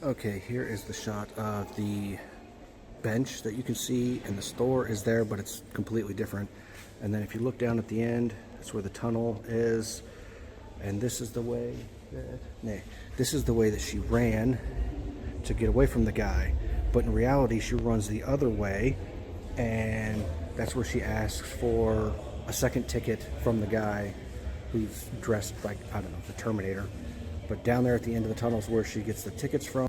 Okay, here is the shot of the bench that you can see, and the store is there, but it's completely different. And then if you look down at the end, that's where the tunnel is. And this is the way that she ran to get away from the guy. But in reality, she runs the other way, and that's where she asks for a second ticket from the guy who's dressed like, I don't know, the Terminator. But down there at the end of the tunnel is where she gets the tickets from.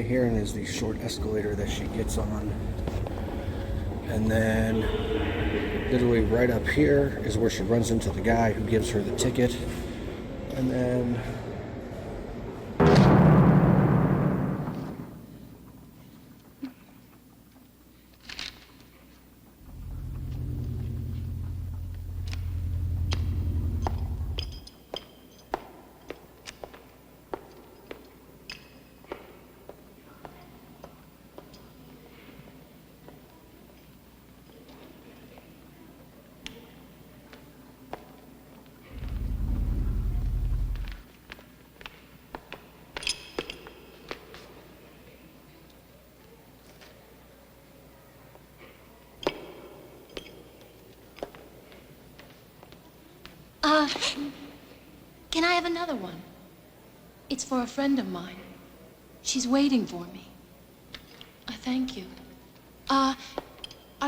here is the short escalator that she gets on. And then literally right up here is where she runs into the guy who gives her the ticket. And then Can I have another one? It's for a friend of mine. She's waiting for me. Thank you. Are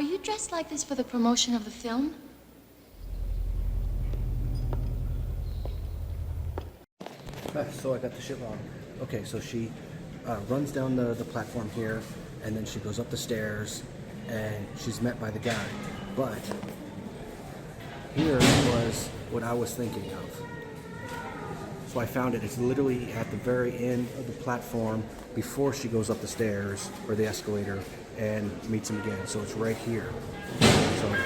you dressed like this for the promotion of the film? So I got the shit wrong. Okay, so she runs down the platform here, and then she goes up the stairs, and she's met by the guy. But here was what I was thinking of. So I found it. It's literally at the very end of the platform before she goes up the stairs or the escalator and meets him again. So it's right here. So,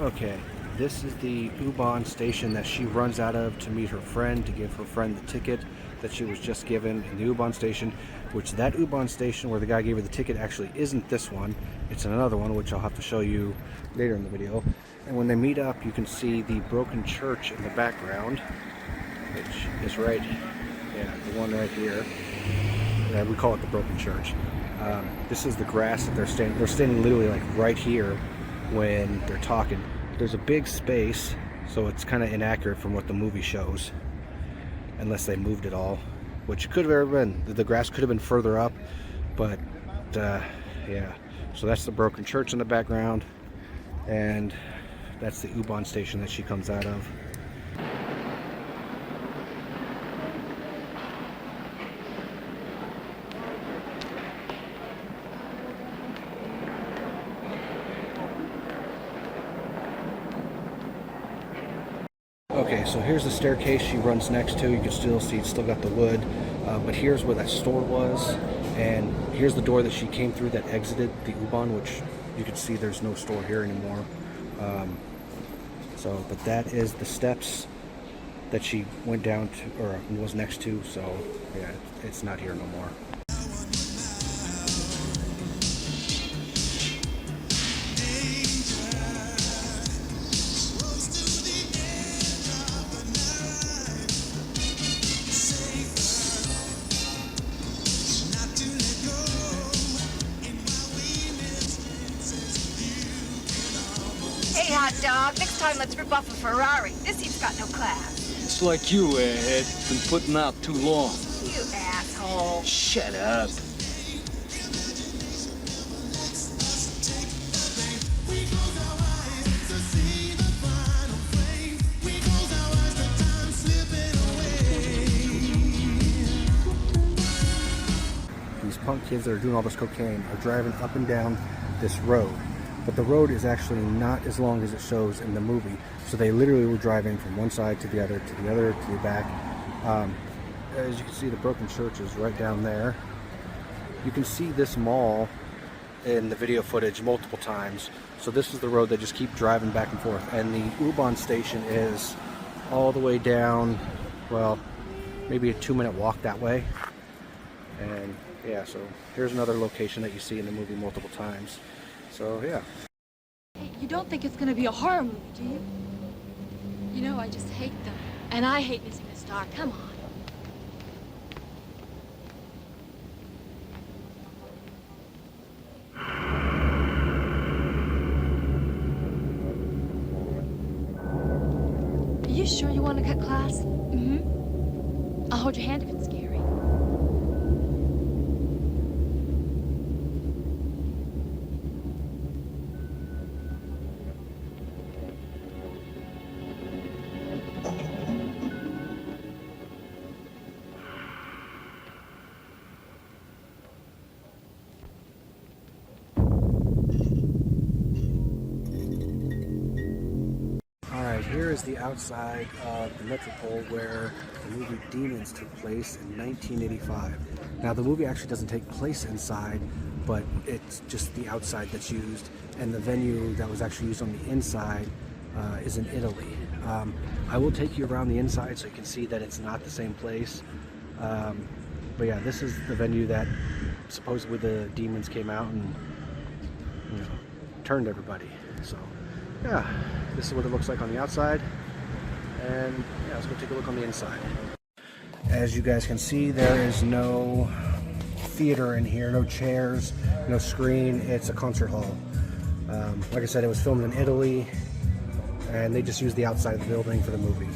okay, this is the U-Bahn station that she runs out of to meet her friend, to give her friend the ticket that she was just given in the U-Bahn station, which that U-Bahn station where the guy gave her the ticket actually isn't this one. It's another one, which I'll have to show you later in the video. And when they meet up, you can see the broken church in the background, which is right, yeah, the one right here. Yeah, we call it the broken church. This is the grass that they're standing. They're standing literally like right here when they're talking. There's a big space, so it's kind of inaccurate from what the movie shows, unless they moved it all, which could have ever been. The grass could have been further up, but yeah. So that's the broken church in the background, and that's the U-Bahn station that she comes out of. Okay, so here's the staircase she runs next to. You can still see it's still got the wood, but here's where that store was, and here's the door that she came through that exited the U-Bahn, which you can see there's no store here anymore. But that is the steps that she went down to, or was next to, so yeah, it's not here no more. Hey, hot dog, next time let's rip off a Ferrari. This heap's got no class. It's like you, airhead. Been putting out too long. You asshole. Shut up. These punk kids that are doing all this cocaine are driving up and down this road. But the road is actually not as long as it shows in the movie. So they literally were driving from one side to the other, to the other, to the back. As you can see, the broken church is right down there. You can see this mall in the video footage multiple times. So this is the road they just keep driving back and forth. And the U-Bahn station is all the way down, well, maybe a 2-minute walk that way. And yeah, so here's another location that you see in the movie multiple times. So, yeah. Hey, you don't think it's gonna be a horror movie, do you? You know, I just hate them. And I hate missing a star. Come on. Are you sure you want to cut class? Mm-hmm. I'll hold your hand if it's scary. is the outside of the Metropol where the movie Demons took place in 1985. Now the movie actually doesn't take place inside, but it's just the outside that's used, and the venue that was actually used on the inside is in Italy. I will take you around the inside so you can see that it's not the same place. But yeah, this is the venue that supposedly the demons came out and, you know, turned everybody. So yeah, this is what it looks like on the outside, and yeah, let's go take a look on the inside. As you guys can see, there is no theater in here, no chairs, no screen. It's a concert hall. Like I said, it was filmed in Italy, and they just used the outside of the building for the movie.